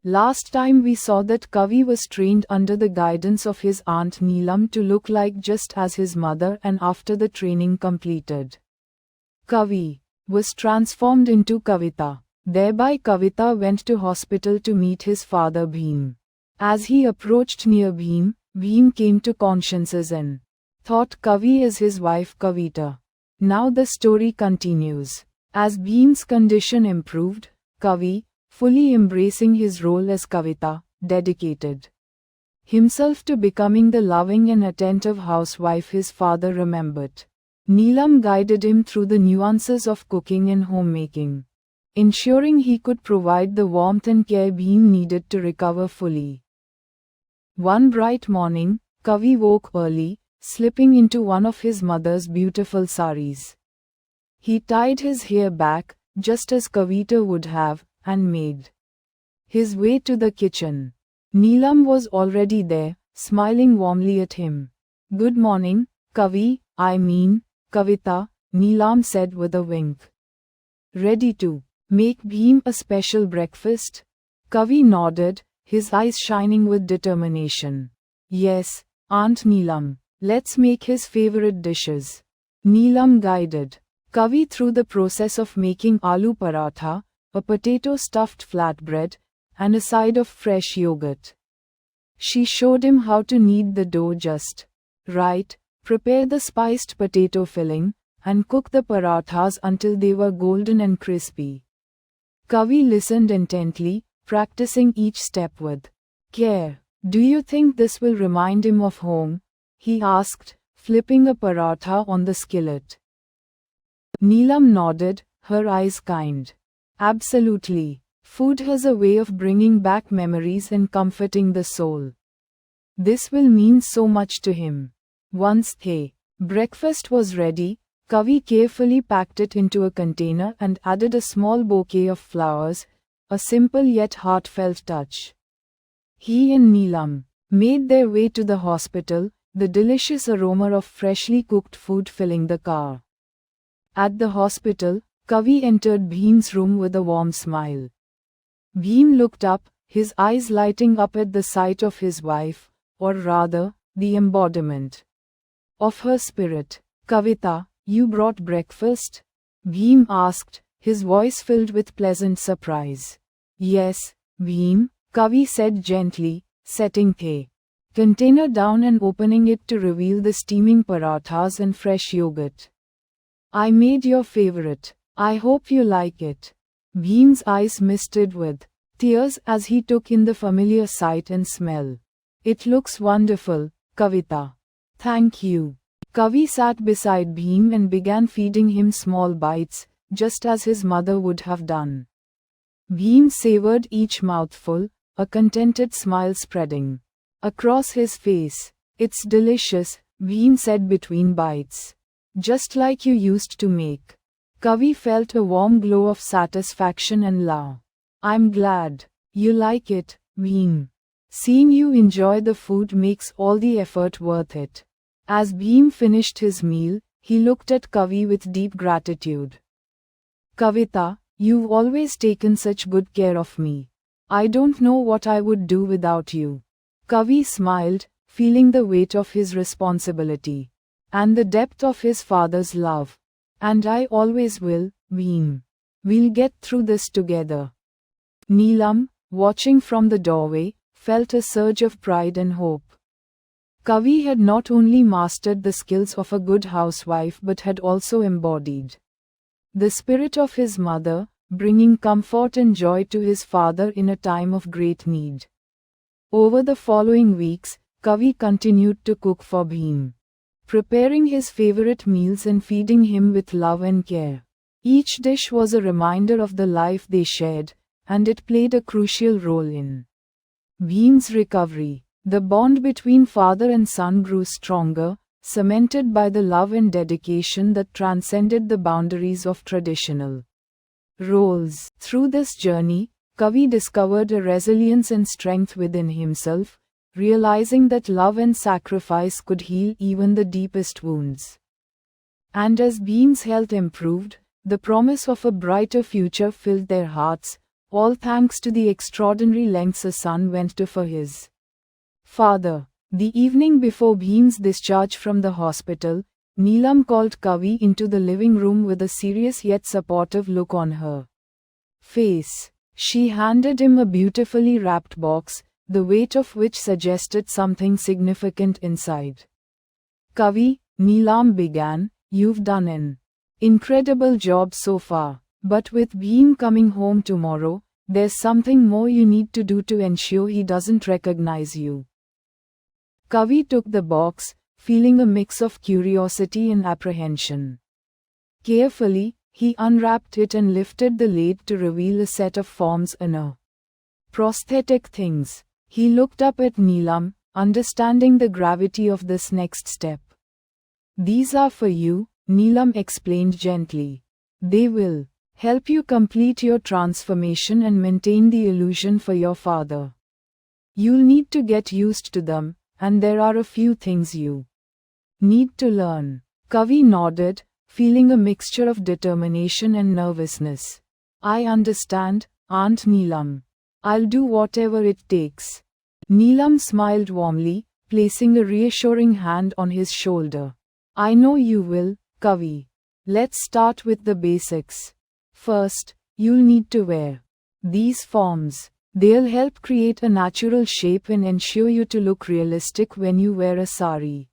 Last time we saw that Kavi was trained under the guidance of his aunt Neelam to look like just as his mother, and after the training completed, Kavi was transformed into Kavita. Thereby Kavita went to hospital to meet his father Bhim. As he approached near Bhim, Bhim came to consciences and thought Kavi is his wife Kavita. Now the story continues. As Bhim's condition improved, Kavi, fully embracing his role as Kavita, dedicated himself to becoming the loving and attentive housewife his father remembered. Neelam guided him through the nuances of cooking and homemaking, ensuring he could provide the warmth and care Bhim needed to recover fully. One bright morning, Kavi woke early, slipping into one of his mother's beautiful saris. He tied his hair back, just as Kavita would have, and made his way to the kitchen. Neelam was already there, smiling warmly at him. "Good morning, Kavi, Kavita," Neelam said with a wink. "Ready to make Bhim a special breakfast?" Kavi nodded, his eyes shining with determination. "Yes, Aunt Neelam, let's make his favorite dishes." Neelam guided Kavi through the process of making aloo paratha, a potato-stuffed flatbread, and a side of fresh yogurt. She showed him how to knead the dough just right, prepare the spiced potato filling, and cook the parathas until they were golden and crispy. Kavi listened intently, practicing each step with care. "Do you think this will remind him of home?" he asked, flipping a paratha on the skillet. Neelam nodded, her eyes kind. "Absolutely. Food has a way of bringing back memories and comforting the soul. This will mean so much to him." Once breakfast was ready, Kavi carefully packed it into a container and added a small bouquet of flowers, a simple yet heartfelt touch. He and Neelam made their way to the hospital, the delicious aroma of freshly cooked food filling the car. At the hospital, Kavi entered Bhim's room with a warm smile. Bhim looked up, his eyes lighting up at the sight of his wife, or rather, the embodiment of her spirit. "Kavita, you brought breakfast?" Bhim asked, his voice filled with pleasant surprise. "Yes, Bhim," Kavi said gently, setting the container down and opening it to reveal the steaming parathas and fresh yogurt. "I made your favorite. I hope you like it." Bhim's eyes misted with tears as he took in the familiar sight and smell. "It looks wonderful, Kavita." "Thank you." Kavi sat beside Bhim and began feeding him small bites, just as his mother would have done. Bhim savored each mouthful, a contented smile spreading across his face. "It's delicious," Bhim said between bites. "Just like you used to make." Kavi felt a warm glow of satisfaction and love. "I'm glad you like it, Bhim. Seeing you enjoy the food makes all the effort worth it." As Bhim finished his meal, he looked at Kavi with deep gratitude. "Kavita, you've always taken such good care of me. I don't know what I would do without you." Kavi smiled, feeling the weight of his responsibility and the depth of his father's love. "And I always will, Bhim. We'll get through this together." Neelam, watching from the doorway, felt a surge of pride and hope. Kavi had not only mastered the skills of a good housewife but had also embodied the spirit of his mother, bringing comfort and joy to his father in a time of great need. Over the following weeks, Kavi continued to cook for Bhim, preparing his favorite meals and feeding him with love and care. Each dish was a reminder of the life they shared, and it played a crucial role in Bhim's recovery. The bond between father and son grew stronger, cemented by the love and dedication that transcended the boundaries of traditional roles. Through this journey, Kavi discovered a resilience and strength within himself, realizing that love and sacrifice could heal even the deepest wounds. And as Bhim's health improved, the promise of a brighter future filled their hearts, all thanks to the extraordinary lengths a son went to for his father. The evening before Bhim's discharge from the hospital, Neelam called Kavi into the living room with a serious yet supportive look on her face. She handed him a beautifully wrapped box, the weight of which suggested something significant inside. Kavi, Neelam began, you've done an incredible job so far, but with Bhim coming home tomorrow, there's something more you need to do to ensure he doesn't recognize you. Kavi took the box, feeling a mix of curiosity and apprehension. Carefully, he unwrapped it and lifted the lid to reveal a set of forms and a prosthetic things. He looked up at Neelam, understanding the gravity of this next step. These are for you, Neelam explained gently. They will help you complete your transformation and maintain the illusion for your father. You'll need to get used to them, and there are a few things you need to learn. Kavi nodded, feeling a mixture of determination and nervousness. I understand, Aunt Neelam. I'll do whatever it takes. Neelam smiled warmly, placing a reassuring hand on his shoulder. I know you will, Kavi. Let's start with the basics. First, you'll need to wear these forms. They'll help create a natural shape and ensure you to look realistic when you wear a sari.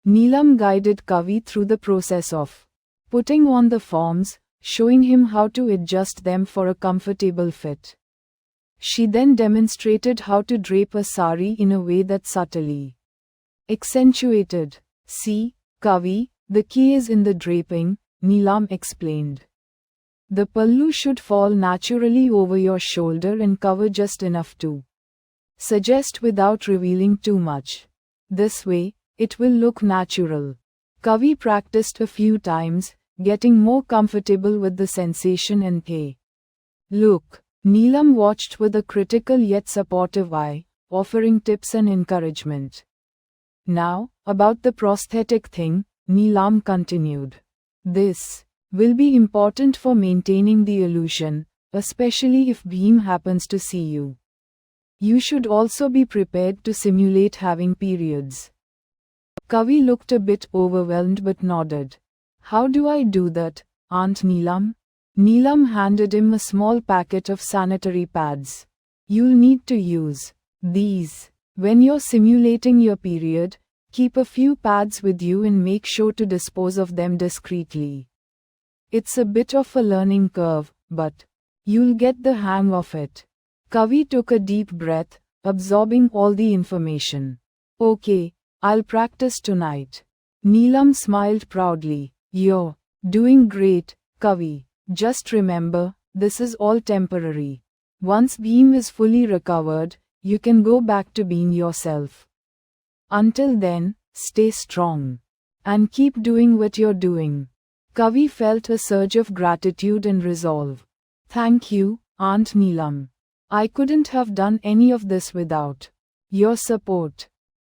Neelam guided Kavi through the process of putting on the forms, showing him how to adjust them for a comfortable fit. She then demonstrated how to drape a sari in a way that subtly accentuated. See, Kavi, the key is in the draping, Neelam explained. The pallu should fall naturally over your shoulder and cover just enough to suggest without revealing too much. This way, it will look natural. Kavi practiced a few times, getting more comfortable with the sensation and look. Neelam watched with a critical yet supportive eye, offering tips and encouragement. Now, about the prosthetic thing, Neelam continued. This will be important for maintaining the illusion, especially if Bhim happens to see you. You should also be prepared to simulate having periods. Kavi looked a bit overwhelmed but nodded. How do I do that, Aunt Neelam? Neelam handed him a small packet of sanitary pads. You'll need to use these when you're simulating your period. Keep a few pads with you and make sure to dispose of them discreetly. It's a bit of a learning curve, but you'll get the hang of it. Kavi took a deep breath, absorbing all the information. Okay, I'll practice tonight. Neelam smiled proudly. You're doing great, Kavi. Just remember, this is all temporary. Once Bhim is fully recovered, you can go back to being yourself. Until then, stay strong. And keep doing what you're doing. Kavi felt a surge of gratitude and resolve. Thank you, Aunt Neelam. I couldn't have done any of this without your support.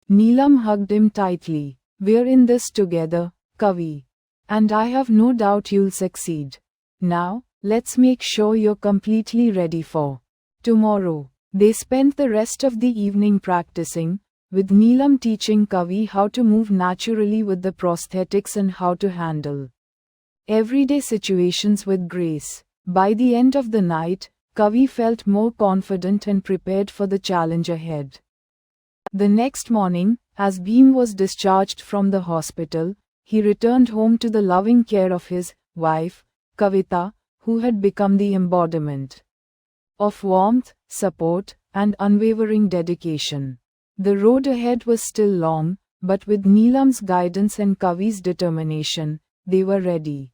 Neelam hugged him tightly. We're in this together, Kavi. And I have no doubt you'll succeed. Now, let's make sure you're completely ready for tomorrow. They spent the rest of the evening practicing, with Neelam teaching Kavi how to move naturally with the prosthetics and how to handle everyday situations with grace. By the end of the night, Kavi felt more confident and prepared for the challenge ahead. The next morning, as Bhim was discharged from the hospital, he returned home to the loving care of his wife, Kavita, who had become the embodiment of warmth, support, and unwavering dedication. The road ahead was still long, but with Neelam's guidance and Kavi's determination, they were ready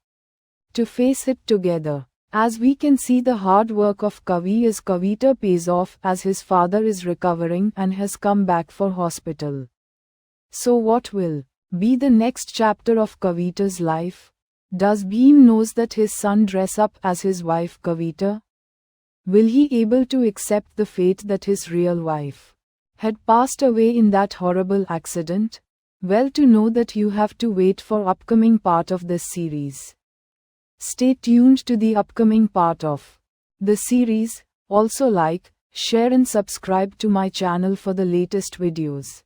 to face it together. As we can see, the hard work of Kavi as Kavita pays off as his father is recovering and has come back for hospital. So what will be the next chapter of Kavita's life? Does Bhim knows that his son dress up as his wife Kavita? Will he able to accept the fate that his real wife had passed away in that horrible accident? Well, to know that you have to wait for upcoming part of this series. Stay tuned to the upcoming part of the series, Also like, share and subscribe to my channel for the latest videos.